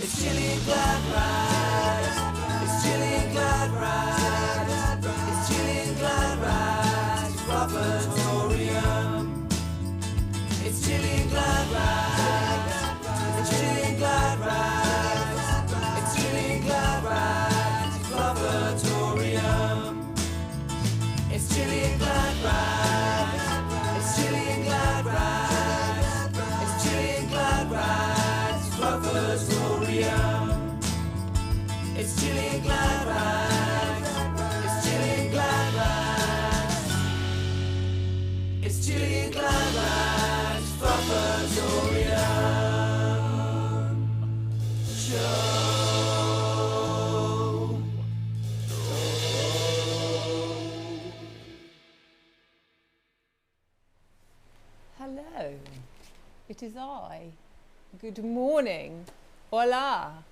It's Gilliangladrag. It's Gilliangladrag. It's Gilliangladrag Fluff-a-torium. It's Gilliangladrag. It's Gilliangladrag. It's Gilliangladrag Fluff-a-torium. It's Gilliangladrag. It's Gilliangladrag. It's Gilliangladrag Fluff-a-torium. It's Gilliangladrag. It's Gilliangladrag. It's Gilliangladrag Fluff-a-torium. Show. Hello, it is I. Good morning. Hola.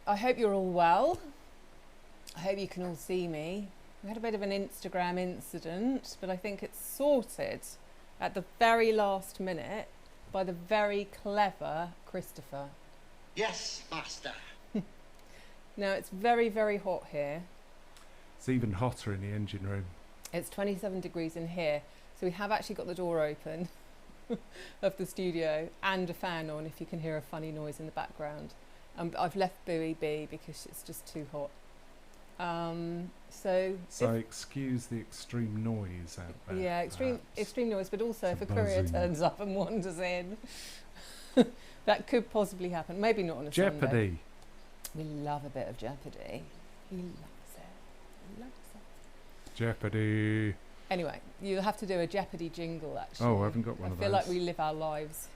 I hope you're all well. I hope you can all see me. We had a bit of an Instagram incident, but I think it's sorted at the very last minute by the very clever Christopher. Yes, master. Now it's very, very hot here. It's even hotter in the engine room. It's 27 degrees in here. So we have actually got the door open of the studio and a fan on if you can hear a funny noise in the background. I've left Bowie be because it's just too hot. So excuse the extreme noise out there. Yeah, extreme noise, but also if a courier buzzing. turns up and wanders in, that could possibly happen. Maybe not on a Sunday. Jeopardy. We love a bit of Jeopardy. He loves it. He loves it. Jeopardy. Anyway, you'll have to do a Jeopardy jingle, actually. Oh, I haven't got one of I feel those. like we live our lives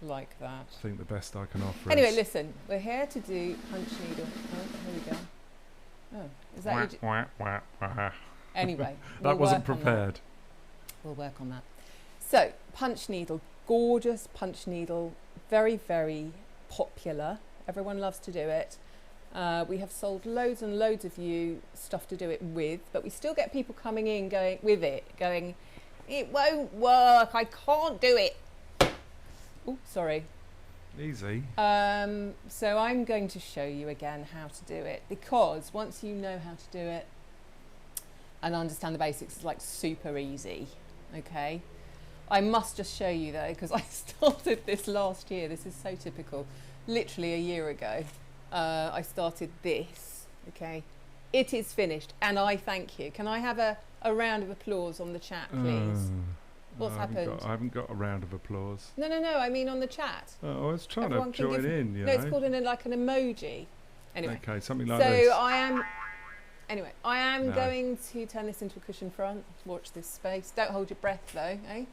like that. I think the best I can offer Anyway, is... listen, we're here to do Punch Needle. Oh, here we go. Oh, is that you? Anyway. That wasn't prepared. We'll work on that. So, Punch Needle, gorgeous Punch Needle, very, very popular. Everyone loves to do it. We have sold loads and loads of you stuff to do it with, but we still get people coming in going, it won't work, I can't do it. Oh, sorry. Easy. So I'm going to show you again how to do it, because once you know how to do it and understand the basics, it's like super easy, okay? I must just show you though, because I started this last year. This is so typical. Literally a year ago. I started this, okay? It is finished, and I thank you. Can I have a round of applause on the chat, please? What's happened? I haven't got a round of applause. No, I mean on the chat. Oh, I was trying Everyone to can join give- in, you No, know. it's called like an emoji. Anyway, Okay, something like so this. I am No. going to turn this into a cushion front. Watch this space. Don't hold your breath though, eh?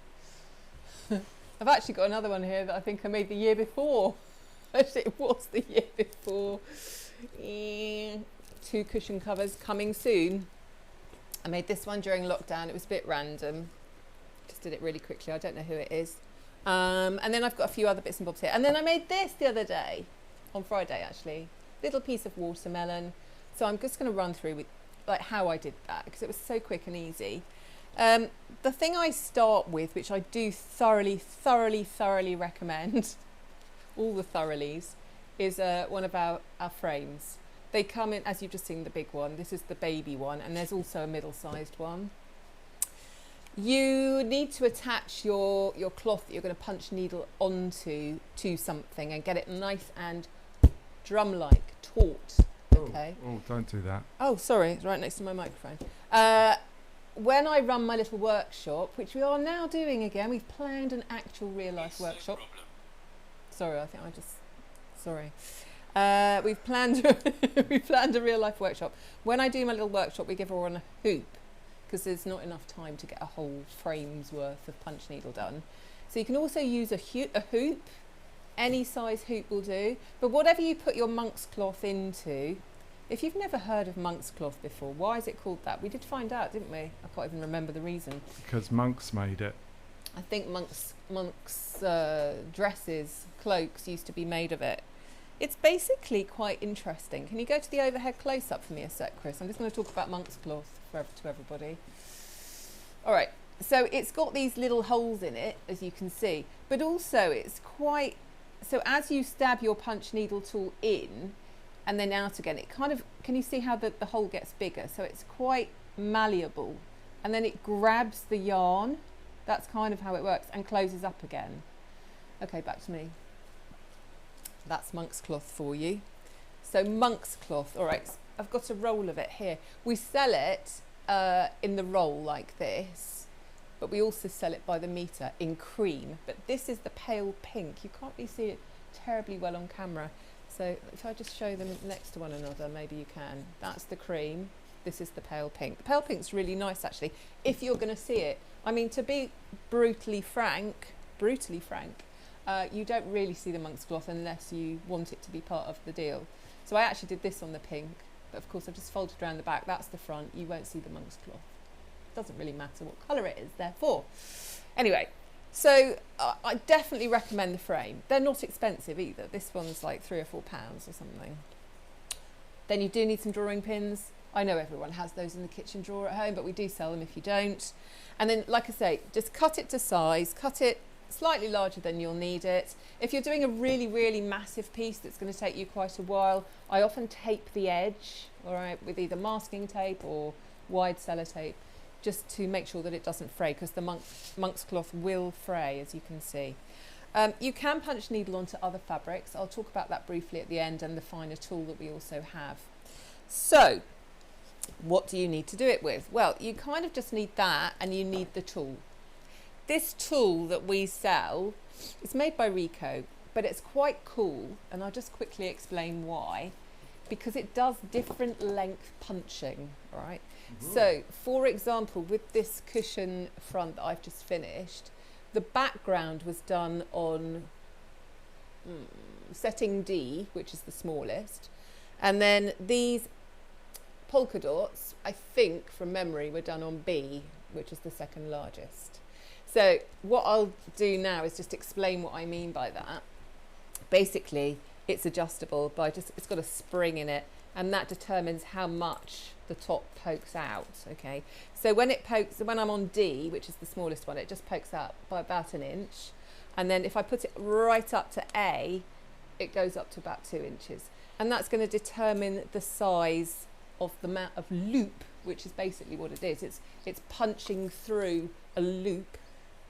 I've actually got another one here that I think I made the year before. Actually, it was the year before. 2 cushion covers coming soon. I made this one during lockdown. It was a bit random. Just did it really quickly. I don't know who it is. And then I've got a few other bits and bobs here. And then I made this the other day, on Friday actually. Little piece of watermelon. So I'm just going to run through with like how I did that, because it was so quick and easy. The thing I start with, which I do thoroughly recommend, all the thoroughlies, is one of our frames. They come in, as you've just seen, the big one. This is the baby one, and there's also a middle-sized one. You need to attach your cloth that you're going to punch needle onto to something and get it nice and drum-like, taut. Okay. Oh, don't do that. Oh, sorry, it's right next to my microphone. When I run my little workshop, which we are now doing again, we've planned an actual real-life workshop. Sorry, I think I just... Sorry. We've planned a real-life workshop. When I do my little workshop, we give everyone a hoop, because there's not enough time to get a whole frame's worth of punch needle done. So you can also use a hoop. Any size hoop will do. But whatever you put your monk's cloth into, if you've never heard of monk's cloth before, why is it called that? We did find out, didn't we? I can't even remember the reason. Because monks made it. I think monks' dresses, cloaks used to be made of it. It's basically quite interesting. Can you go to the overhead close-up for me a sec, Chris? I'm just going to talk about monk's cloth to everybody. All right, so it's got these little holes in it, as you can see, but also it's quite so as you stab your punch needle tool in and then out again, it kind of, can you see how the hole gets bigger? So it's quite malleable, and then it grabs the yarn. That's kind of how it works, and closes up again. Okay, back to me. That's monk's cloth for you. So monk's cloth, all right, I've got a roll of it here. We sell it in the roll like this, but we also sell it by the metre in cream. But this is the pale pink. You can't really see it terribly well on camera. So if I just show them next to one another, maybe you can. That's the cream. This is the pale pink. The pale pink's really nice, actually, if you're going to see it. I mean, to be brutally frank, you don't really see the monk's cloth unless you want it to be part of the deal. So I actually did this on the pink, but of course I've just folded around the back. That's the front. You won't see the monk's cloth. Doesn't really matter what colour it is, therefore. Anyway, so I definitely recommend the frame. They're not expensive either. This one's like £3 or £4 or something. Then you do need some drawing pins. I know everyone has those in the kitchen drawer at home, but we do sell them if you don't. And then, like I say, just cut it to size, cut it slightly larger than you'll need it. If you're doing a really, really massive piece that's going to take you quite a while, I often tape the edge, all right, with either masking tape or wide sellotape, just to make sure that it doesn't fray, because the monk's cloth will fray, as you can see. You can punch needle onto other fabrics. I'll talk about that briefly at the end, and the finer tool that we also have. So, what do you need to do it with? Well, you kind of just need that, and you need the tool. This tool that we sell is made by Rico, but it's quite cool, and I'll just quickly explain why. Because it does different length punching, all right? So, for example, with this cushion front that I've just finished, the background was done on setting D, which is the smallest, and then these polka dots, I think from memory, were done on B, which is the second largest. So what I'll do now is just explain what I mean by that. Basically, it's adjustable by it's got a spring in it, and that determines how much the top pokes out, okay? So when I'm on D, which is the smallest one, it just pokes out by about 1 inch. And then if I put it right up to A, it goes up to about 2 inches. And that's going to determine the size of the amount of loop, which is basically what it is. It's punching through a loop,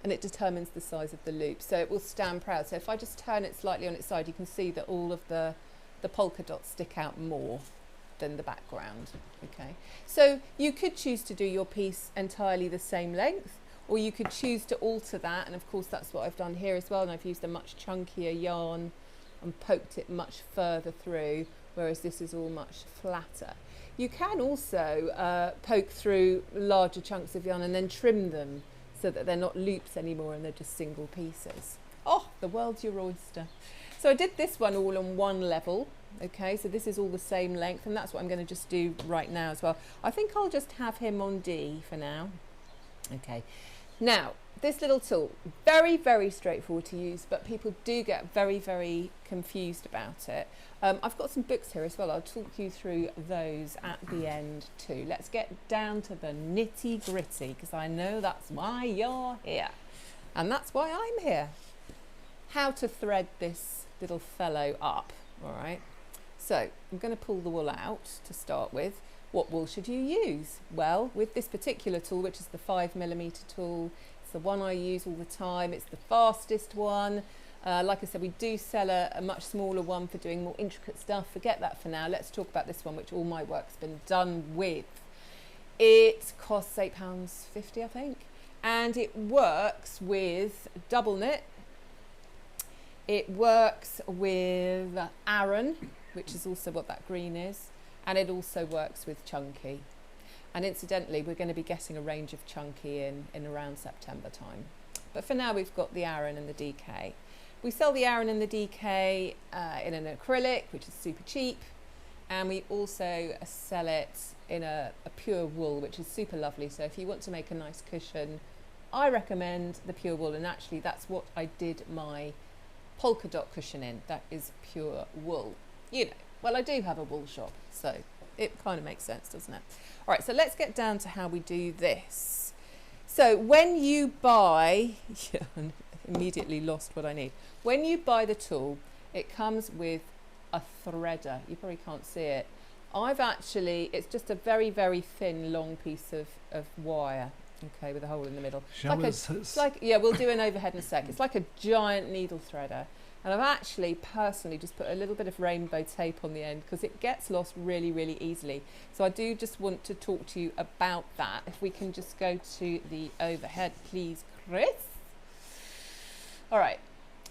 and it determines the size of the loop. So it will stand proud. So if I just turn it slightly on its side, you can see that all of the polka dots stick out more than the background, okay? So you could choose to do your piece entirely the same length, or you could choose to alter that, and of course that's what I've done here as well, and I've used a much chunkier yarn and poked it much further through, whereas this is all much flatter. You can also poke through larger chunks of yarn and then trim them so that they're not loops anymore and they're just single pieces. Oh, the world's your oyster. So I did this one all on one level, okay, so this is all the same length, and that's what I'm going to just do right now as well. I think I'll just have him on D for now. Okay, now this little tool, very, very straightforward to use, but people do get very, very confused about it. I've got some books here as well. I'll talk you through those at the end too. Let's get down to the nitty gritty, because I know that's why you're here, and that's why I'm here. How to thread this little fellow up, all right? So I'm going to pull the wool out to start with. What wool should you use? Well, with this particular tool, which is the 5mm tool, it's the one I use all the time. It's the fastest one. Like I said, we do sell a much smaller one for doing more intricate stuff. Forget that for now. Let's talk about this one, which all my work's been done with. It costs £8.50, I think. And it works with double knit. It works with Aran, which is also what that green is. And it also works with chunky. And incidentally, we're going to be getting a range of chunky in around September time. But for now, we've got the Aran and the DK. We sell the Aran and the DK in an acrylic, which is super cheap. And we also sell it in a pure wool, which is super lovely. So if you want to make a nice cushion, I recommend the pure wool. And actually, that's what I did my polka dot cushion in. That is pure wool. You know, well, I do have a wool shop, so it kind of makes sense, doesn't it? All right, so let's get down to how we do this. So when you buy, immediately lost what I need. When you buy the tool, it comes with a threader. You probably can't see it. It's just a very, very thin, long piece of wire, okay, with a hole in the middle. We'll do an overhead in a sec. It's like a giant needle threader. And I've actually personally just put a little bit of rainbow tape on the end because it gets lost really, really easily. So I do just want to talk to you about that. If we can just go to the overhead, please, Chris. All right,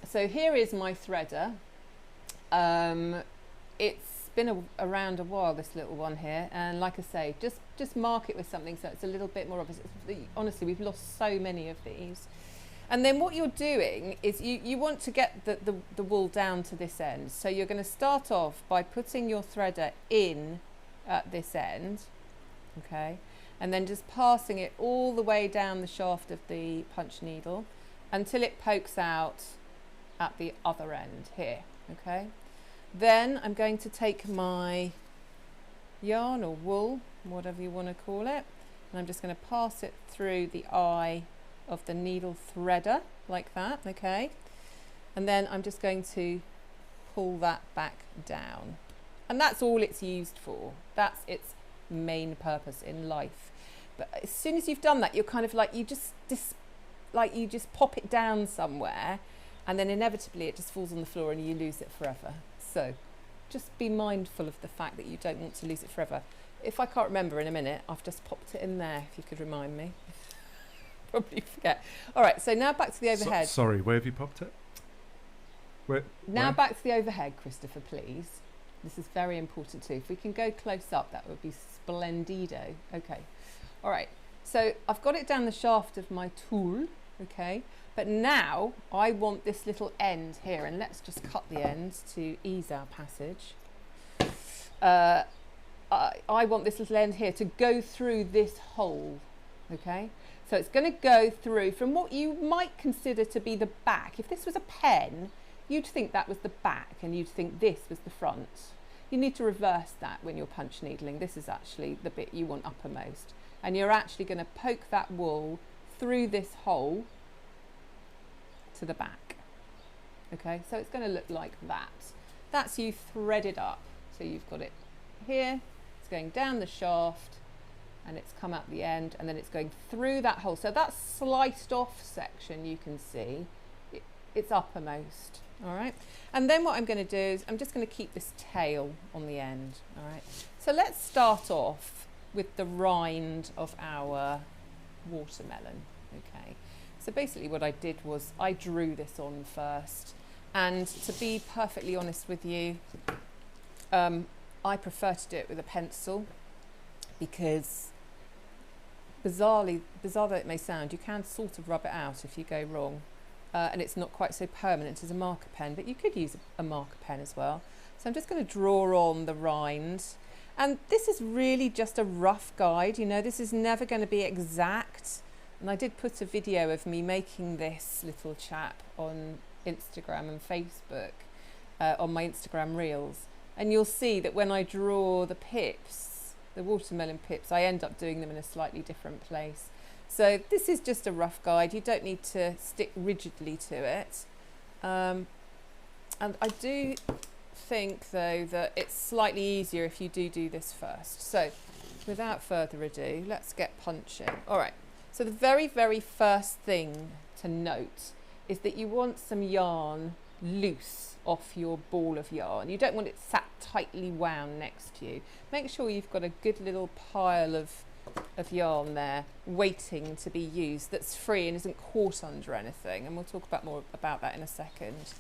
so here is my threader. It's been around a while, this little one here, and like I say, just mark it with something so it's a little bit more obvious. Honestly, we've lost so many of these. And then what you're doing is you want to get the wool down to this end. So you're going to start off by putting your threader in at this end, okay, and then just passing it all the way down the shaft of the punch needle until it pokes out at the other end here, okay. Then I'm going to take my yarn or wool, whatever you want to call it, and I'm just going to pass it through the eye of the needle threader like that, okay, and then I'm just going to pull that back down, and that's all it's used for. That's its main purpose in life. But as soon as you've done that, you're kind of like, you just pop it down somewhere, and then inevitably it just falls on the floor and you lose it forever. So just be mindful of the fact that you don't want to lose it forever. If I can't remember in a minute, I've just popped it in there, if you could remind me. Probably forget. All right, so now back to the overhead. Sorry, where have you popped it? Where? Back to the overhead, Christopher, please. This is very important too. If we can go close up, that would be splendido. Okay. All right, so I've got it down the shaft of my tool, okay, but now I want this little end here, and let's just cut the ends to ease our passage. I want this little end here to go through this hole, okay? So it's going to go through from what you might consider to be the back. If this was a pen, you'd think that was the back and you'd think this was the front. You need to reverse that when you're punch needling. This is actually the bit you want uppermost. And you're actually going to poke that wool through this hole to the back. Okay, so it's going to look like that. That's you threaded up. So you've got it here, it's going down the shaft, and it's come out the end, and then it's going through that hole. So that sliced off section you can see, it's uppermost, all right? And then what I'm going to do is I'm just going to keep this tail on the end, all right? So let's start off with the rind of our watermelon, okay? So basically what I did was I drew this on first, and to be perfectly honest with you, I prefer to do it with a pencil because bizarre though it may sound, you can sort of rub it out if you go wrong, and it's not quite so permanent as a marker pen, but you could use a marker pen as well. So I'm just going to draw on the rind, and this is really just a rough guide, you know, this is never going to be exact. And I did put a video of me making this little chap on Instagram and Facebook, on my Instagram reels, and you'll see that when I draw the pips, the watermelon pips, I end up doing them in a slightly different place. So this is just a rough guide. You don't need to stick rigidly to it. And I do think, though, that it's slightly easier if you do this first. So without further ado, let's get punching. All right. So the very, very first thing to note is that you want some yarn loose off your ball of yarn. You don't want it sat tightly wound next to you. Make sure you've got a good little pile of yarn there waiting to be used that's free and isn't caught under anything, and we'll talk more about that in a second.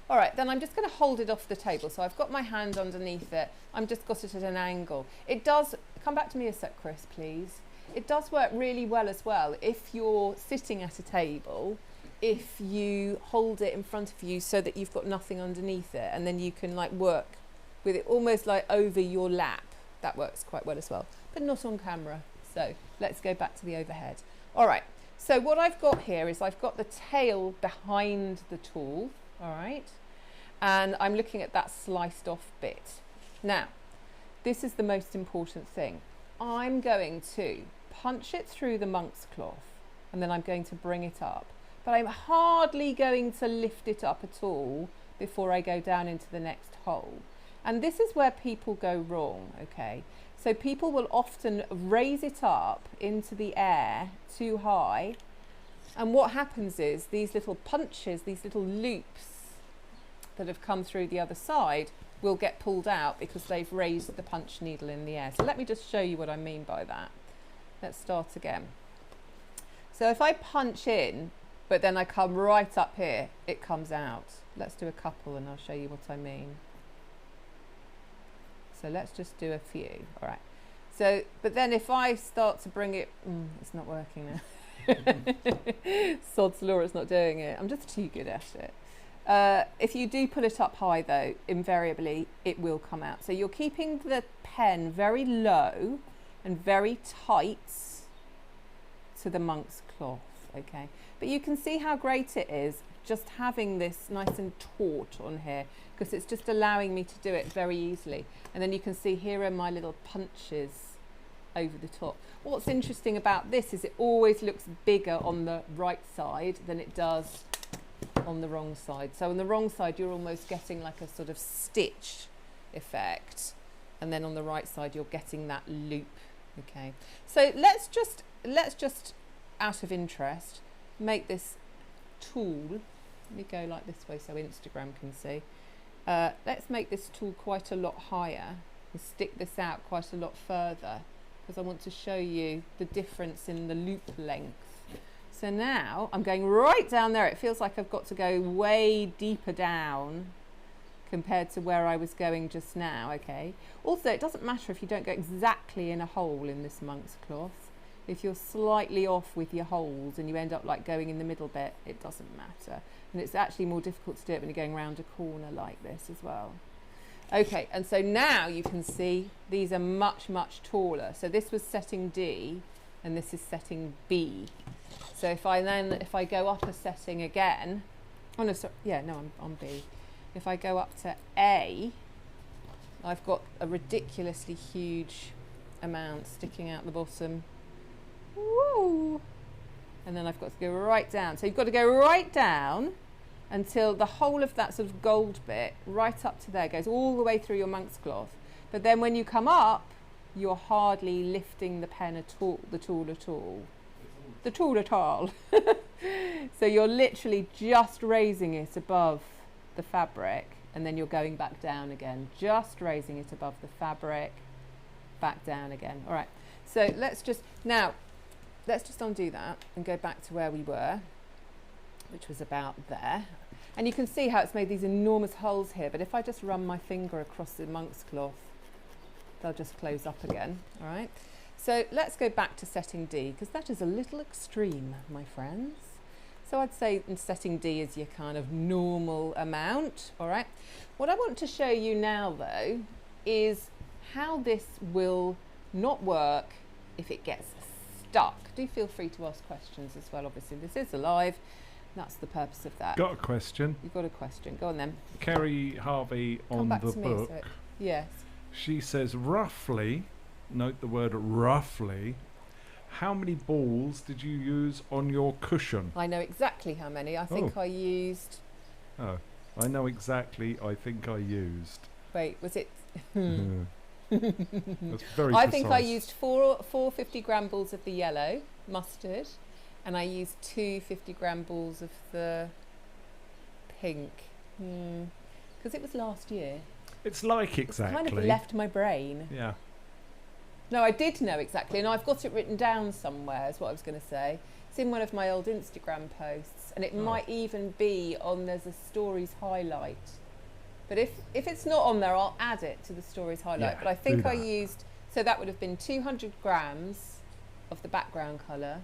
All right, then I'm just going to hold it off the table. So I've got my hand underneath it. I've just got it at an angle. It does, come back to me a sec, Chris, please. It does work really well as well if you're sitting at a table, if you hold it in front of you so that you've got nothing underneath it, and then you can like work with it almost like over your lap. That works quite well as well, but not on camera. So let's go back to the overhead. All right, so what I've got here is I've got the tail behind the tool, all right, and I'm looking at that sliced off bit. Now, this is the most important thing. I'm going to punch it through the monk's cloth, and then I'm going to bring it up. but I'm hardly going to lift it up at all before I go down into the next hole. And this is where people go wrong, okay? So people will often raise it up into the air too high, and what happens is these little punches, these little loops that have come through the other side will get pulled out because they've raised the punch needle in the air. So let me just show you what I mean by that. Let's start again. So if I punch in, but then I come right up here, it comes out. Let's do a couple and I'll show you what I mean. So let's just do a few, all right. So, but then if I start to bring it, it's not working now. Sod's law, it's not doing it. I'm just too good at it. If you do pull it up high though, invariably it will come out. So you're keeping the pen very low and very tight to the monk's cloth, okay? But you can see how great it is just having this nice and taut on here, because it's just allowing me to do it very easily. And then you can see here are my little punches over the top. What's interesting about this is it always looks bigger on the right side than it does on the wrong side. So on the wrong side you're almost getting like a sort of stitch effect, and then on the right side you're getting that loop, okay? So let's just out of interest make this tool, let me go like this way so Instagram can see. Let's make this tool quite a lot higher and stick this out quite a lot further, because I want to show you the difference in the loop length. So now I'm going right down there. It feels like I've got to go way deeper down compared to where I was going just now, okay? Also, it doesn't matter if you don't go exactly in a hole in this monk's cloth. If you're slightly off with your holes and you end up like going in the middle bit, it doesn't matter. And it's actually more difficult to do it when you're going around a corner like this as well. Okay, and so now you can see these are much, much taller. So this was setting D and this is setting B. So if I go up a setting again, oh no, sorry, yeah, no, I'm on B. If I go up to A, I've got a ridiculously huge amount sticking out the bottom. Woo! And then I've got to go right down. So you've got to go right down until the whole of that sort of gold bit right up to there goes all the way through your monk's cloth. But then when you come up, you're hardly lifting the pen at all, the tool at all. The tool at all. So you're literally just raising it above the fabric, and then you're going back down again, just raising it above the fabric, back down again. All right, so let's just undo that and go back to where we were, which was about there. And you can see how it's made these enormous holes here, but if I just run my finger across the monk's cloth, they'll just close up again, all right? So let's go back to setting D, because that is a little extreme, my friends. So I'd say setting D is your kind of normal amount, all right? What I want to show you now, though, is how this will not work if it gets stuck. Do feel free to ask questions as well, obviously. This is live. That's the purpose of that. Got a question. You've got a question. Go on then. Kerry Harvey on the book. Yes. She says, roughly, note the word roughly, how many balls did you use on your cushion? I know exactly how many. I think I used... Oh, I know exactly. I think I used... Wait, was it... That's very I precise. think I used four 50-gram balls of the yellow mustard, and I used 2 50-gram balls of the pink, because it was last year. It's like exactly. It's kind of left my brain. Yeah. No, I did know exactly, and I've got it written down somewhere, is what I was going to say. It's in one of my old Instagram posts, and it might even be on, there's a stories highlight. But if it's not on there, I'll add it to the stories highlight. Yeah, but I think I used, so that would have been 200 grams of the background colour,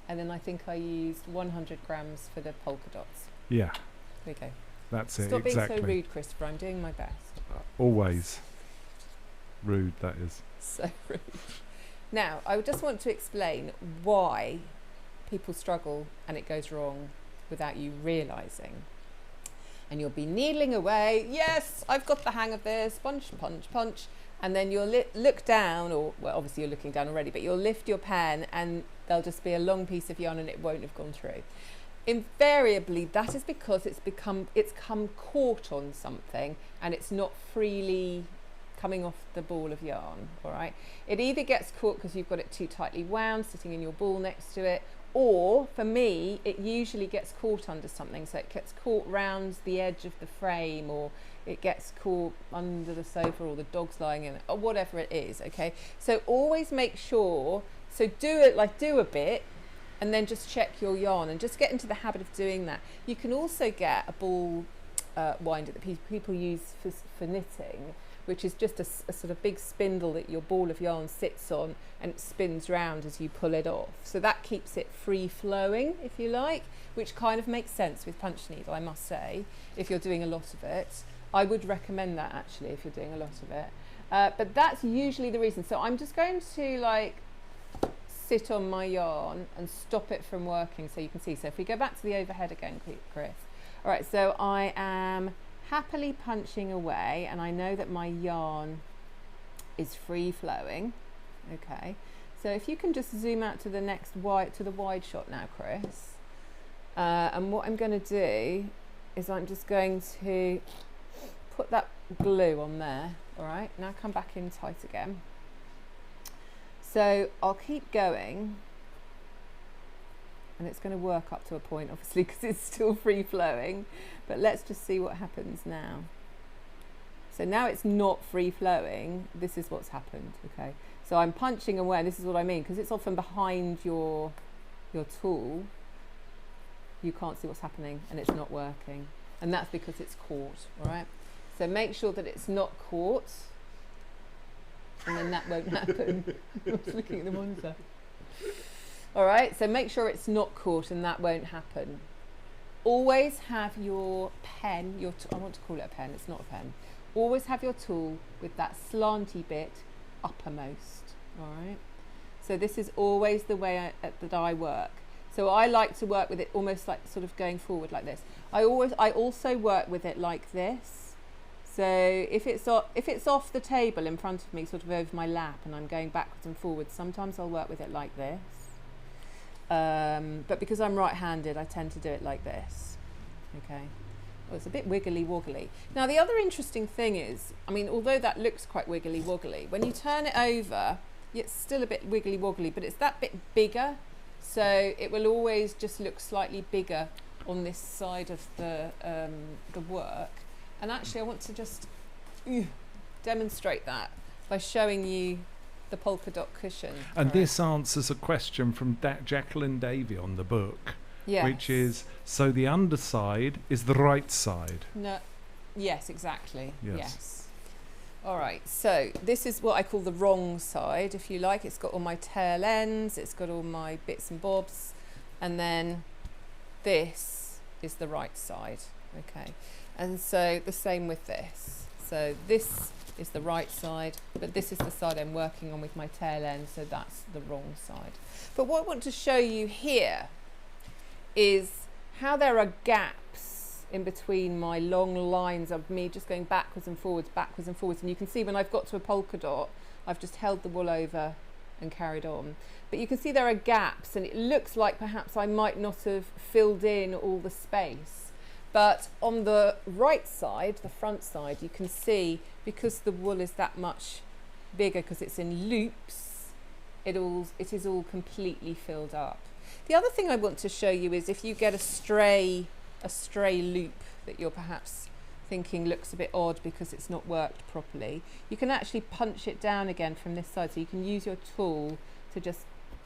and then I think I used 100 grams for the polka dots. Yeah. There we go. That's it, Stop exactly. being so rude, Christopher. I'm doing my best. Always. Rude, that is. So rude. Now, I just want to explain why people struggle and it goes wrong without you realising. And you'll be needling away. Yes, I've got the hang of this. Punch, punch, punch. And then you'll look down, or, well, obviously you're looking down already, but you'll lift your pen and there'll just be a long piece of yarn and it won't have gone through. Invariably, that is because it's come caught on something and it's not freely coming off the ball of yarn. All right, it either gets caught because you've got it too tightly wound sitting in your ball next to it, or for me it usually gets caught under something, so it gets caught round the edge of the frame, or it gets caught under the sofa, or the dog's lying in it, or whatever it is. Okay, so always make sure, so do a bit and then just check your yarn and just get into the habit of doing that. You can also get a ball winder that people use for knitting, which is just a sort of big spindle that your ball of yarn sits on, and it spins round as you pull it off. So that keeps it free flowing, if you like, which kind of makes sense with punch needle, I must say, if you're doing a lot of it. I would recommend that actually if you're doing a lot of it. But that's usually the reason. So I'm just going to like sit on my yarn and stop it from working so you can see. So if we go back to the overhead again, Chris. All right, so I am happily punching away and I know that my yarn is free flowing. Okay, so if you can just zoom out to the next wide shot now, Chris. And what I'm going to do is I'm just going to put that glue on there. All right, now come back in tight again. So I'll keep going, and it's going to work up to a point obviously because it's still free flowing, but let's just see what happens now. So now it's not free flowing. This is what's happened. Okay, so I'm punching away, and this is what I mean, because it's often behind your tool, you can't see what's happening and it's not working, and that's because it's caught. All right, so make sure that it's not caught, and then that won't happen. I was looking at the monitor. All right, so make sure it's not caught and that won't happen. Always have your pen, I want to call it a pen, it's not a pen. Always have your tool with that slanty bit uppermost. All right, so this is always the way that I work. So I like to work with it almost like sort of going forward like this. I also work with it like this. So if it's off the table in front of me, sort of over my lap, and I'm going backwards and forwards, sometimes I'll work with it like this. But because I'm right-handed, I tend to do it like this. Okay. Well, it's a bit wiggly woggly. Now the other interesting thing is, I mean, although that looks quite wiggly woggly, when you turn it over, it's still a bit wiggly woggly, but it's that bit bigger. So it will always just look slightly bigger on this side of the work. And actually I want to just demonstrate that by showing you the polka dot cushion. And this answers a question from Jacqueline Davey on the book, yes. Which is, so the underside is the right side. No, yes, exactly. Yes. All right, so this is what I call the wrong side, if you like. It's got all my tail ends, it's got all my bits and bobs, and then this is the right side. Okay. And so the same with this. So this is the right side, but this is the side I'm working on with my tail end, so that's the wrong side. But what I want to show you here is how there are gaps in between my long lines of me just going backwards and forwards. And you can see when I've got to a polka dot, I've just held the wool over and carried on. But you can see there are gaps, and it looks like perhaps I might not have filled in all the space. But on the right side, the front side, you can see, because the wool is that much bigger, because it's in loops, it is all completely filled up. The other thing I want to show you is if you get a stray loop that you're perhaps thinking looks a bit odd because it's not worked properly, you can actually punch it down again from this side, so you can use your tool to just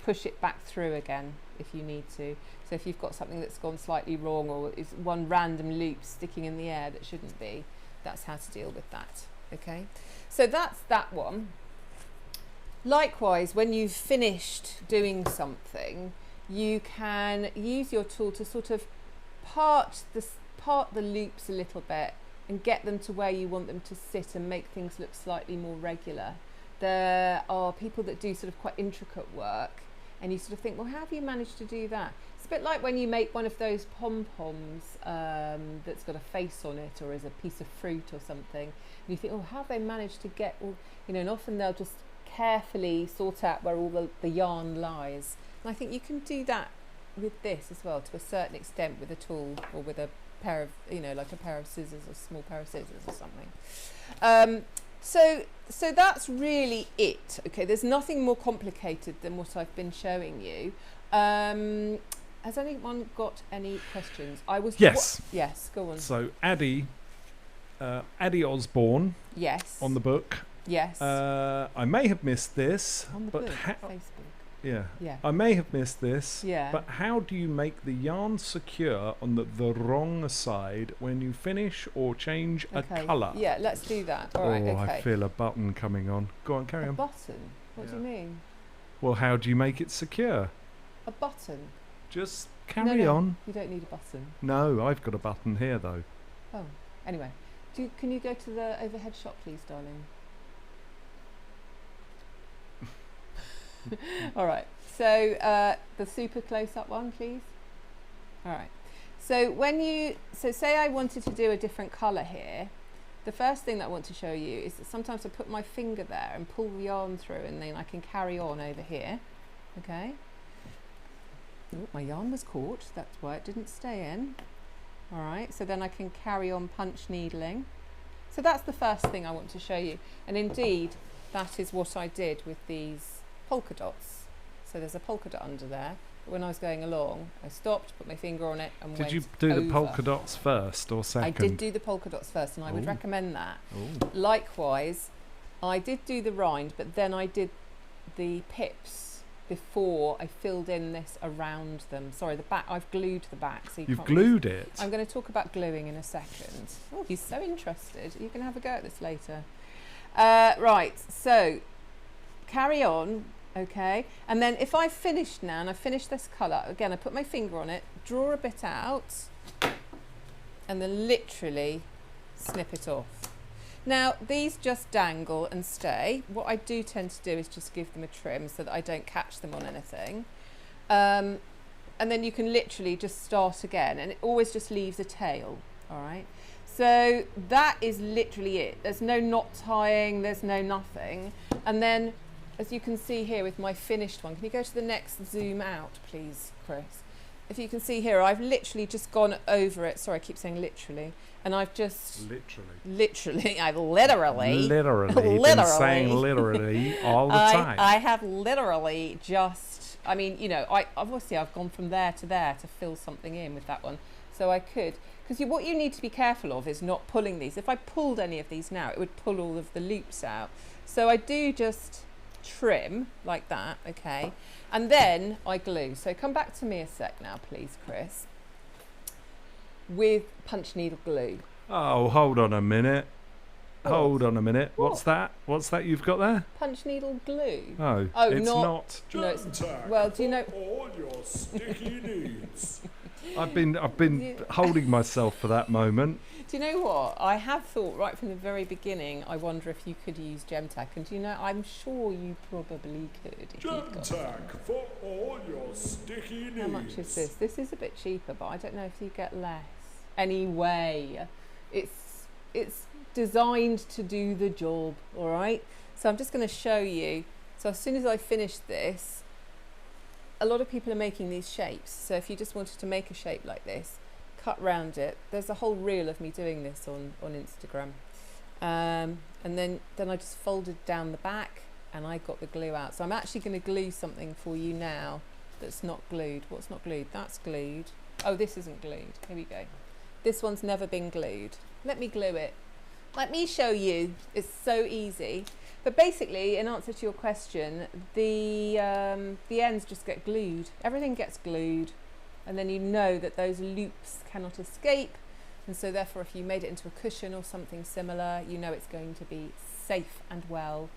push it back through again if you need to. So if you've got something that's gone slightly wrong, or is one random loop sticking in the air that shouldn't be, that's how to deal with that. Okay, so that's that one. Likewise, when you've finished doing something, you can use your tool to sort of part the loops a little bit and get them to where you want them to sit and make things look slightly more regular. There are people that do sort of quite intricate work, and you sort of think, well, how have you managed to do that? It's a bit like when you make one of those pom-poms that's got a face on it, or is a piece of fruit or something, and you think, oh, how have they managed to get all, and often they'll just carefully sort out where all the yarn lies. And I think you can do that with this as well, to a certain extent, with a tool or with a pair of, like a pair of scissors, a small pair of scissors or something. So that's really it. Okay, there's nothing more complicated than what I've been showing you. Has anyone got any questions? Yes. Yes, go on. So Addie Osborne Yes. on the book. Yes. I may have missed this, On the but book, how? Facebook. Yeah. Yeah. I may have missed this. Yeah. But how do you make the yarn secure on the wrong side when you finish or change a colour? Yeah, let's do that. All right, okay. I feel a button coming on. Go on, carry A on. button? What do you mean? Well, how do you make it secure? A button? Just carry on. You don't need a button. No, I've got a button here though. Oh, anyway. Can you go to the overhead shot, please, darling? All right. So the super close-up one, please. All right. So say I wanted to do a different colour here. The first thing that I want to show you is that sometimes I put my finger there and pull the yarn through, and then I can carry on over here. Okay. Oh, my yarn was caught. That's why it didn't stay in. All right. So then I can carry on punch needling. So that's the first thing I want to show you. And indeed, that is what I did with these polka dots. So there's a polka dot under there. But when I was going along, I stopped, put my finger on it, and Did went you do over. the polka dots first or second? I did do the polka dots first, and I would Ooh. recommend that. Ooh. Likewise, I did do the rind, but then I did the pips before I filled in this around them. Sorry, the back, I've glued the back. So You've glued it? I'm going to talk about gluing in a second. Oh, he's so interested. You can have a go at this later. Right, so carry on, okay? And then if I've finished now, and I've finished this colour, again, I put my finger on it, draw a bit out, and then literally snip it off. Now, these just dangle and stay. What I do tend to do is just give them a trim so that I don't catch them on anything. And then you can literally just start again, and it always just leaves a tail, all right? So that is literally it. There's no knot tying, there's no nothing. And then, as you can see here with my finished one, can you go to the next zoom out, please, Chris? If you can see here, I've literally just gone over it. Sorry, I keep saying literally. And I've just... I've literally been saying literally all the time. I have literally just... I mean, obviously I've gone from there to fill something in with that one. So I could... Because what you need to be careful of is not pulling these. If I pulled any of these now, it would pull all of the loops out. So I do just trim like that, okay? And then I glue. So come back to me a sec now, please, Chris. With punch needle glue. Oh, hold on a minute. What? Hold on a minute. What? What's that? What's that you've got there? Punch needle glue. Oh, it's not. No, it's, well, do you know? All your sticky needs. I've been holding myself for that moment. Do you know what? I have thought right from the very beginning, I wonder if you could use Gemtac. And I'm sure you probably could. If you've got some. Gemtac for all your sticky needs. How much is this? This is a bit cheaper, but I don't know if you get less. Anyway, it's designed to do the job, all right? So I'm just going to show you. So as soon as I finish this, a lot of people are making these shapes. So if you just wanted to make a shape like this, cut round it. There's a whole reel of me doing this on Instagram. And then I just folded down the back and I got the glue out. So I'm actually going to glue something for you now that's not glued. What's not glued? That's glued. Oh, this isn't glued. Here we go. This one's never been glued. Let me glue it. Let me show you. It's so easy. But basically, in answer to your question, the ends just get glued. Everything gets glued. And then you know that those loops cannot escape. And so therefore, if you made it into a cushion or something similar, you know it's going to be safe and well,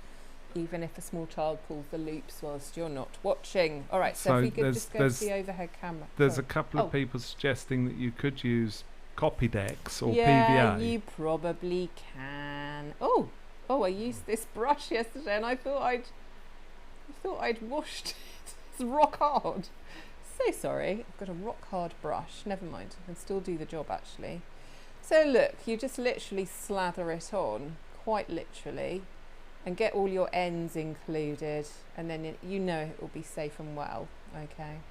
even if a small child pulls the loops whilst you're not watching. All right, so if we could just go to the overhead camera. There's a couple of people suggesting that you could use Copydex or yeah, PVA. You probably can. Oh, I used this brush yesterday and I thought I'd washed it. It's rock hard. So sorry, I've got a rock hard brush. Never mind, I can still do the job actually. So look, you just literally slather it on, quite literally, and get all your ends included, and then you know it will be safe and well, okay?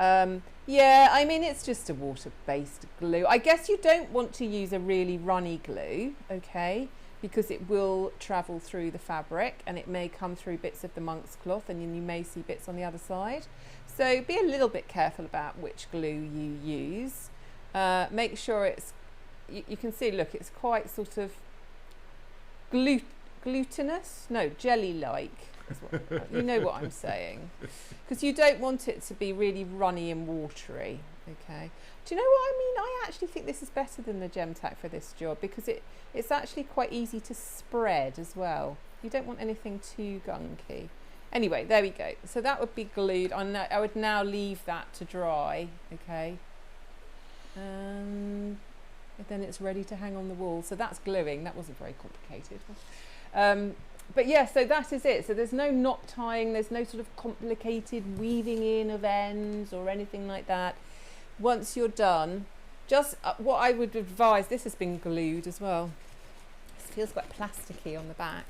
Yeah, I mean, it's just a water-based glue. I guess you don't want to use a really runny glue, okay, because it will travel through the fabric and it may come through bits of the monk's cloth, and then you may see bits on the other side. So be a little bit careful about which glue you use. Make sure it's, you can see, look, it's quite sort of glutinous, no, jelly-like. You know what I'm saying, because you don't want it to be really runny and watery. Okay, do you know what I mean? I actually think this is better than the gem tack for this job, because it's actually quite easy to spread as well. You don't want anything too gunky. Anyway, there we go. So that would be glued. I would now leave that to dry. Okay, and then it's ready to hang on the wall. So that's gluing. That wasn't very complicated. But yeah, so that is it. So there's no knot tying, there's no sort of complicated weaving in of ends or anything like that. Once you're done, just what I would advise, this has been glued as well. It feels quite plasticky on the back.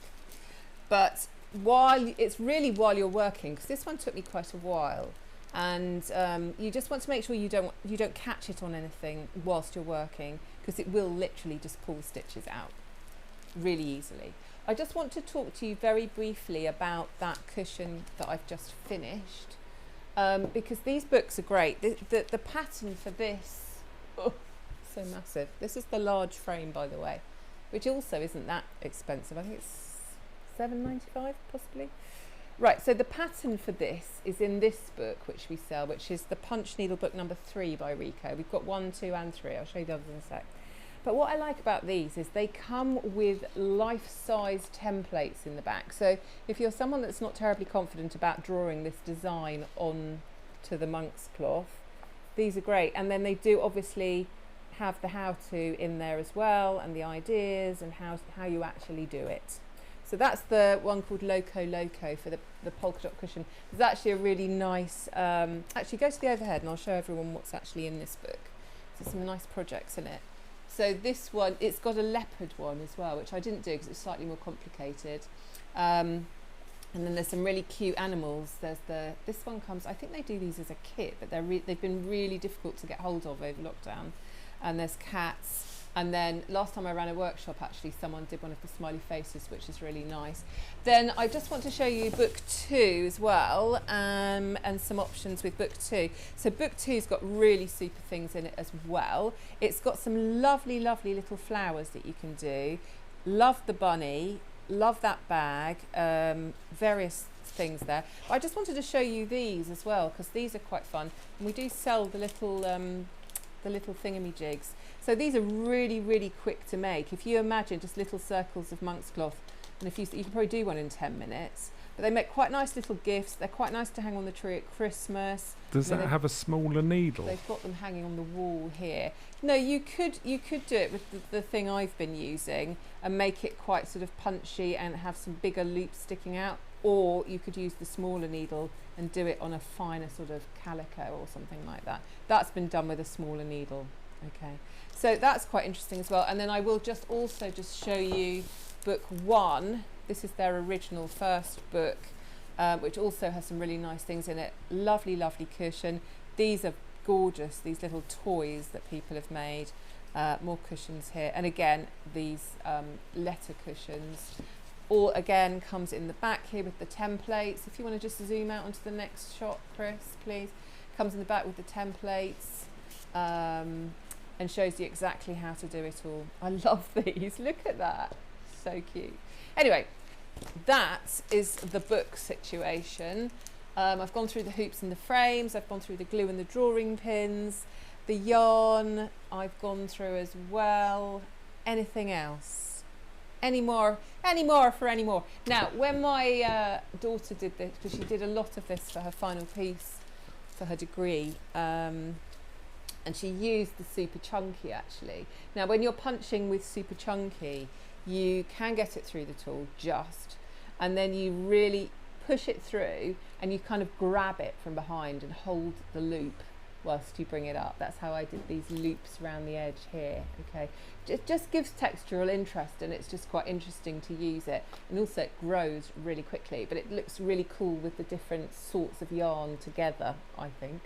But it's really while you're working, because this one took me quite a while. And you just want to make sure you don't catch it on anything whilst you're working, because it will literally just pull stitches out really easily. I just want to talk to you very briefly about that cushion that I've just finished, because these books are great. The pattern for this, oh, so massive. This is the large frame, by the way, which also isn't that expensive. I think it's £7.95 possibly. Right, so the pattern for this is in this book, which we sell, which is the Punch Needle book number 3 by Rico. We've got 1, 2 and 3. I'll show you the others in a sec. But what I like about these is they come with life-size templates in the back. So if you're someone that's not terribly confident about drawing this design on to the monk's cloth, these are great. And then they do obviously have the how-to in there as well, and the ideas and how you actually do it. So that's the one called Loco Loco for the polka dot cushion. There's actually a really nice, actually go to the overhead and I'll show everyone what's actually in this book. There's some nice projects in it. So this one, it's got a leopard one as well, which I didn't do because it's slightly more complicated. And then there's some really cute animals. There's this one comes, I think they do these as a kit, but they've been really difficult to get hold of over lockdown. And there's cats. And then last time I ran a workshop, actually, someone did one of the smiley faces, which is really nice. Then I just want to show you book 2 as well, and some options with book 2. So book 2's got really super things in it as well. It's got some lovely, lovely little flowers that you can do. Love the bunny, love that bag, various things there. But I just wanted to show you these as well, because these are quite fun. And we do sell the little thingamajigs. So these are really, really quick to make. If you imagine just little circles of monk's cloth, and if you can probably do one in 10 minutes, but they make quite nice little gifts. They're quite nice to hang on the tree at Christmas. Does that have a smaller needle? They've got them hanging on the wall here. No, you could do it with the thing I've been using and make it quite sort of punchy and have some bigger loops sticking out, or you could use the smaller needle and do it on a finer sort of calico or something like that. That's been done with a smaller needle. Okay, so that's quite interesting as well. And then I will just also just show you book 1. This is their original first book, which also has some really nice things in it. Lovely, lovely cushion. These are gorgeous, these little toys that people have made. More cushions here. And again, these letter cushions. All again comes in the back here with the templates. If you want to just zoom out onto the next shot, Chris, please. Comes in the back with the templates. And shows you exactly how to do it all. I love these. Look at that. So cute. Anyway, that is the book situation. I've gone through the hoops and the frames. I've gone through the glue and the drawing pins. The yarn I've gone through as well. Anything else? Any more for any more? Now, when my daughter did this, because she did a lot of this for her final piece for her degree, and she used the super chunky actually. Now when you're punching with super chunky, you can get it through the tool and then you really push it through and you kind of grab it from behind and hold the loop whilst you bring it up. That's how I did these loops around the edge here. Okay, it just gives textural interest and it's just quite interesting to use it, and also it grows really quickly, but it looks really cool with the different sorts of yarn together, I think.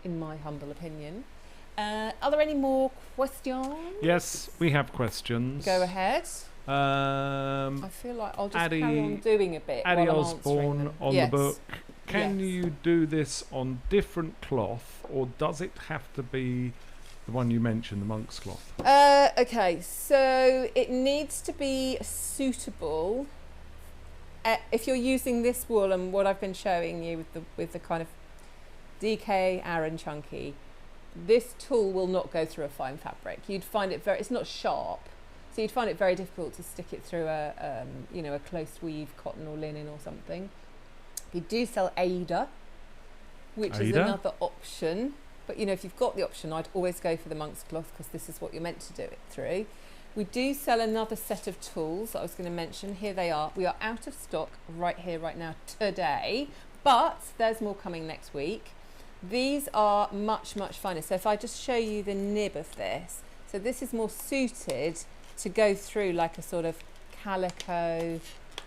in my humble opinion. Are there any more questions? Yes, we have questions. Go ahead. I Um, feel like I'll just Addie- carry on doing a bit Addie while I'm answering Osborne them. on Yes. the book. Can Yes. you do this on different cloth, or does it have to be the one you mentioned, the monk's cloth? Okay, so it needs to be suitable. If you're using this wool and what I've been showing you with the kind of DK Aran Chunky, this tool will not go through a fine fabric. You'd find it it's not sharp, so you'd find it very difficult to stick it through a close weave cotton or linen or something. You do sell Ada, which is Ada? another option. But if you've got the option, I'd always go for the monk's cloth because this is what you're meant to do it through. We do sell another set of tools that I was going to mention. Here they are. We are out of stock right here, right now, today. But there's more coming next week. These are much, much finer. So if I just show you the nib of this. So this is more suited to go through like a sort of calico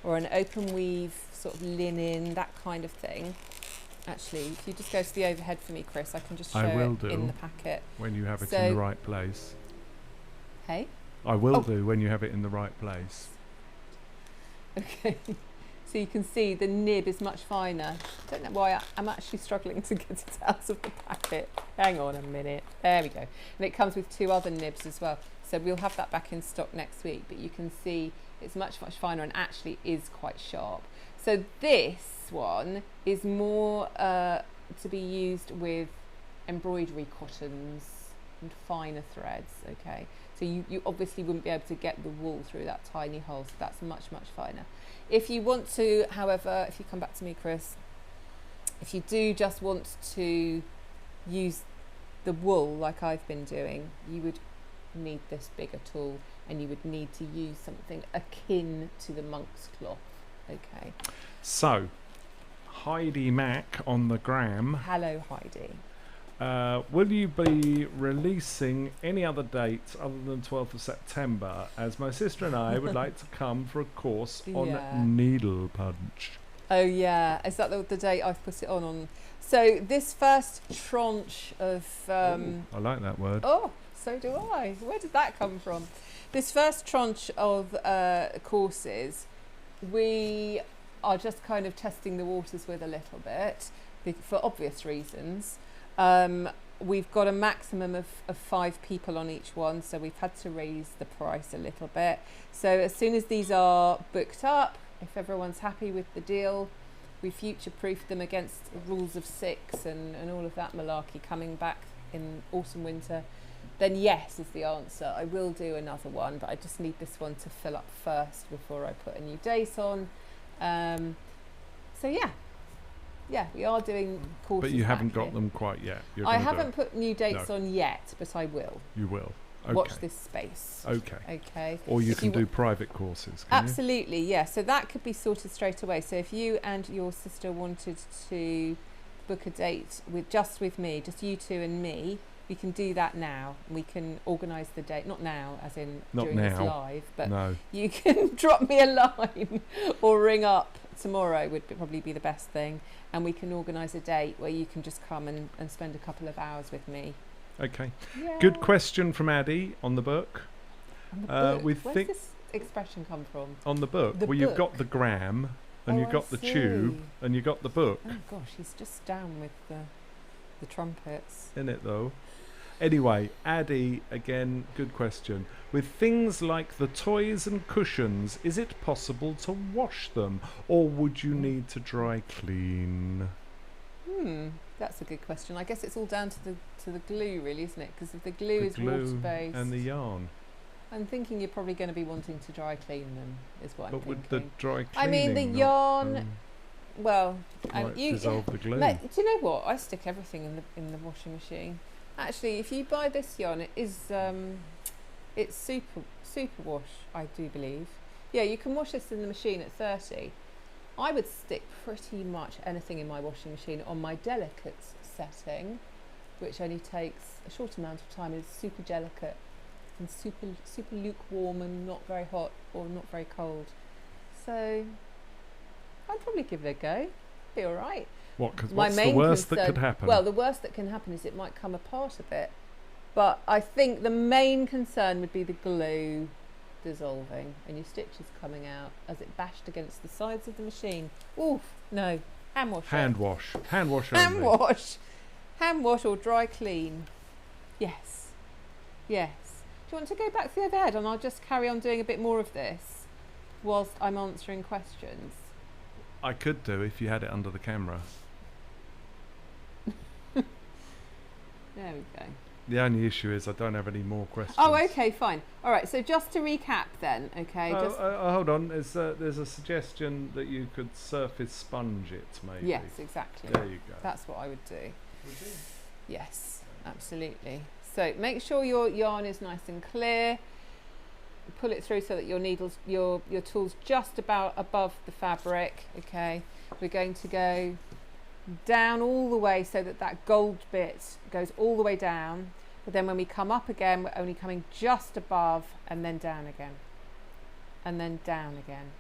or an open weave sort of linen, that kind of thing. Actually, if you just go to the overhead for me, Chris, I can just show I will it do. in the packet. When you have it So- in the right place. Hey? I will Oh. do when you have it in the right place. Okay. So you can see the nib is much finer. I don't know why I'm actually struggling to get it out of the packet. Hang on a minute. There we go. And it comes with 2 other nibs as well. So we'll have that back in stock next week. But you can see it's much, much finer and actually is quite sharp. So this one is more to be used with embroidery cottons and finer threads, okay? So you obviously wouldn't be able to get the wool through that tiny hole, so that's much, much finer. If you want to, however, if you come back to me, Chris, if you do just want to use the wool like I've been doing, you would need this bigger tool and you would need to use something akin to the monk's cloth, okay? So, Heidi Mack on the gram. Hello, Heidi. Will you be releasing any other dates other than 12th of September, as my sister and I would like to come for a course on Yeah. needle punch? Oh yeah, is that the date I've put it on? So this first tranche of I like that word. oh, so do I. Where did that come from? This first tranche of courses, we are just kind of testing the waters with a little bit for obvious reasons. We've got a maximum of 5 people on each one, so we've had to raise the price a little bit. So as soon as these are booked up, if everyone's happy with the deal, we future-proof them against rules of 6 and all of that malarkey coming back in autumn, winter, then yes is the answer. I will do another one, but I just need this one to fill up first before I put a new date on. So yeah, we are doing courses. But you haven't back got here. them quite yet. You're I gonna do haven't it. put new dates No. on yet, but I will. You will. Okay. Watch this space. Okay. Okay. Or you If can you do private courses. Can Absolutely, yeah. So that could be sorted straight away. So if you and your sister wanted to book a date with me, just you two and me, we can do that now. We can organise the date, not now, as in Not during this now. live, but No. you can drop me a line or ring up tomorrow probably be the best thing, and we can organise a date where you can just come and spend a couple of hours with me. Okay. Yeah. Good question from Addie on the book. On the book. we Where's think- this expression come from? On the book. The Well, you've got book. the gram, and Oh, you've I got the tube, see. and you've got the book. Oh gosh, he's just down with the trumpets. In it though. Anyway, Addie, again, good question. With things like the toys and cushions, is it possible to wash them, or would you need to dry clean? That's a good question. I guess it's all down to the glue, really, isn't it? Because if the glue The is glue water-based, and the yarn. I'm thinking you're probably going to be wanting to dry clean them, is what But I'm would thinking. the dry I cleaning mean, the not, yarn. Well, might dissolve the glue? Mate, do you know what? I stick everything in the washing machine. Actually, if you buy this yarn, it is it's super wash, I do believe. Yeah, you can wash this in the machine at 30. I would stick pretty much anything in my washing machine on my delicates setting, which only takes a short amount of time. It's super delicate and super lukewarm and not very hot or not very cold. So I'd probably give it a go. be all right. What? 'Cause My what's the main worst that concern- could happen? Well, the worst that can happen is it might come apart a bit. But I think the main concern would be the glue dissolving and your stitches coming out as it bashed against the sides of the machine. Oof, no. Hand wash. Hand wash. Hand wash Hand only. wash. Hand wash or dry clean. Yes. Yes. Do you want to go back to the overhead and I'll just carry on doing a bit more of this whilst I'm answering questions? I could do if you had it under the camera. There we go. The only issue is I don't have any more questions. Oh, okay, fine. All right, so just to recap then, okay? Just Hold on. There's a suggestion that you could surface sponge it, maybe. yes, exactly. There you go. That's what I would do. Yes, absolutely. So make sure your yarn is nice and clear. Pull it through so that your needles, your tool's just about above the fabric. Okay, we're going to go down all the way so that that gold bit goes all the way down. But then when we come up again, we're only coming just above and then down again, and then down again,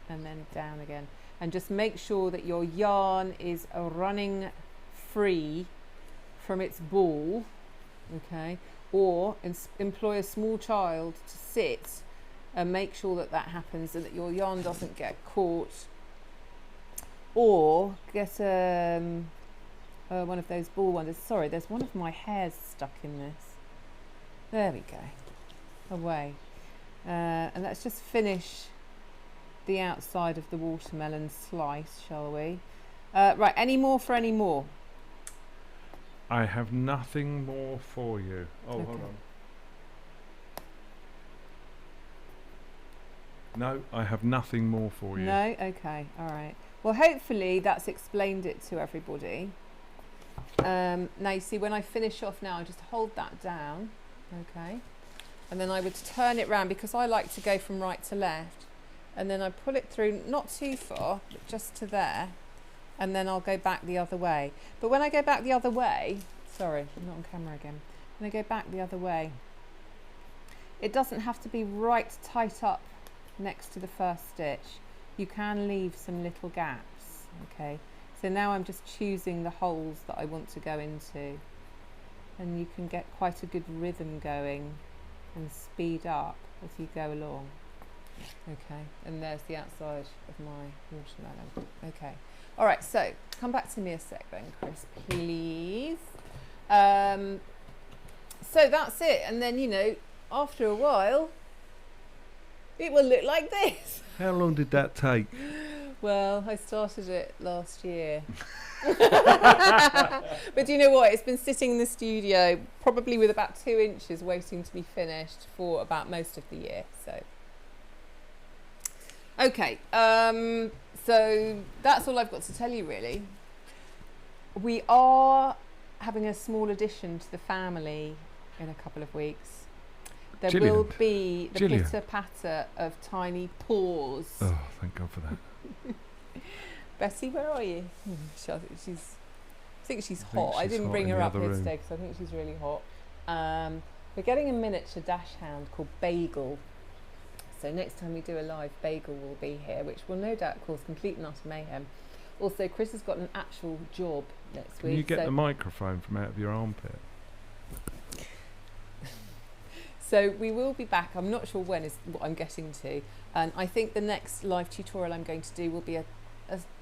and then down again. And just make sure that your yarn is running free from its ball, okay? Or employ a small child to sit and make sure that that happens and that your yarn doesn't get caught. Or get one of those ball ones. Sorry, there's one of my hairs stuck in this. There we go. Away. And let's just finish the outside of the watermelon slice, shall we? Right, any more for any more? I have nothing more for you. Oh, hold Okay. on. No, I have nothing more for you. No? Okay, all right. Well, hopefully that's explained it to everybody. Now you see when I finish off now, I just hold that down, okay? And then I would turn it round because I like to go from right to left. And then I pull it through, not too far, but just to there. And then I'll go back the other way. But when I go back the other way, sorry, I'm not on camera again. When I go back the other way, it doesn't have to be right tight up next to the first stitch. You can leave some little gaps, okay? So now I'm just choosing the holes that I want to go into, and you can get quite a good rhythm going and speed up as you go along. Okay, and there's the outside of my watermelon. Okay, all right, so come back to me a sec then, Chris, please. So that's it, and then, you know, after a while, it will look like this. How long did that take? Well, I started it last year. But do you know what? It's been sitting in the studio probably with about 2 inches waiting to be finished for about most of the year. So, okay. So that's all I've got to tell you, really. We are having a small addition to the family in a couple of weeks. There will be the pitter-patter of tiny paws. Oh, thank God for that. Bessie, where are you? I think she's hot. I didn't bring her up here today because I think she's really hot. We're getting a miniature dash hound called Bagel. So next time we do a live, Bagel will be here, which will no doubt cause complete and utter mayhem. Also, Chris has got an actual job next week. Can you get the microphone from out of your armpit? So we will be back. I'm not sure when is what I'm getting to. And I think the next live tutorial I'm going to do will be a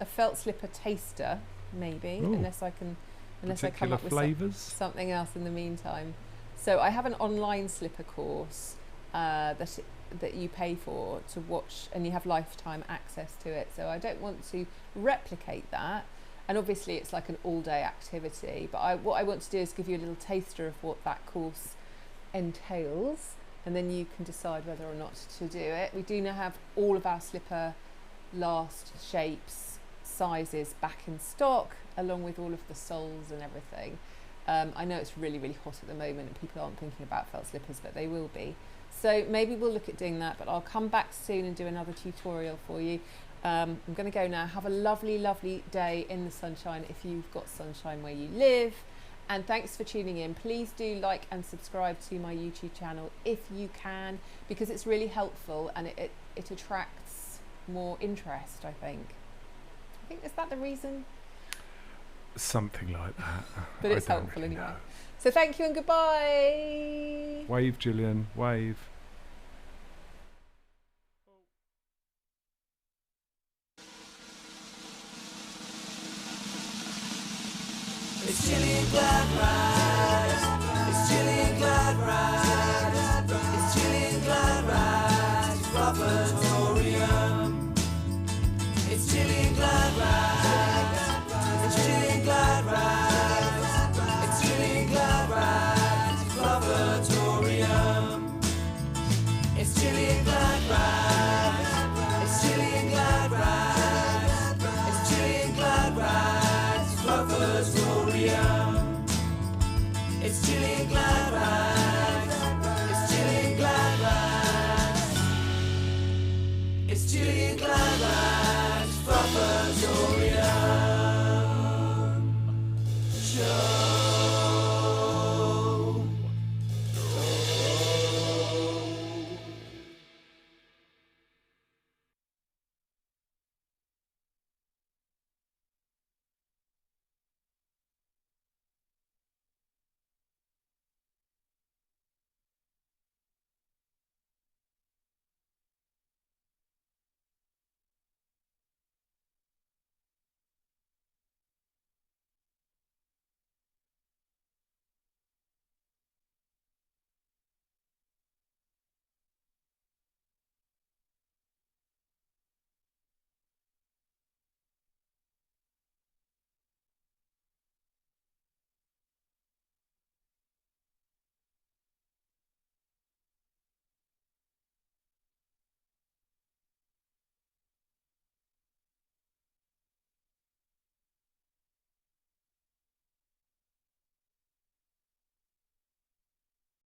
felt slipper taster, maybe, Ooh. unless I come up with flavours? something else in the meantime. So I have an online slipper course that you pay for to watch, and you have lifetime access to it. So I don't want to replicate that. And obviously it's like an all-day activity. But what I want to do is give you a little taster of what that course entails, and then you can decide whether or not to do it. We do now have all of our slipper last shapes, sizes back in stock, along with all of the soles and everything. I know it's really, really hot at the moment and people aren't thinking about felt slippers, but they will be. So maybe we'll look at doing that, but I'll come back soon and do another tutorial for you. I'm going to go now. Have a lovely, lovely day in the sunshine if you've got sunshine where you live. And thanks for tuning in. Please do like and subscribe to my YouTube channel if you can, because it's really helpful and it attracts more interest, I think. I think, is that the reason? Something like that. But it's I don't helpful really anyway. know. So thank you and goodbye. Wave, Gillian, wave. It's Gilliangladrag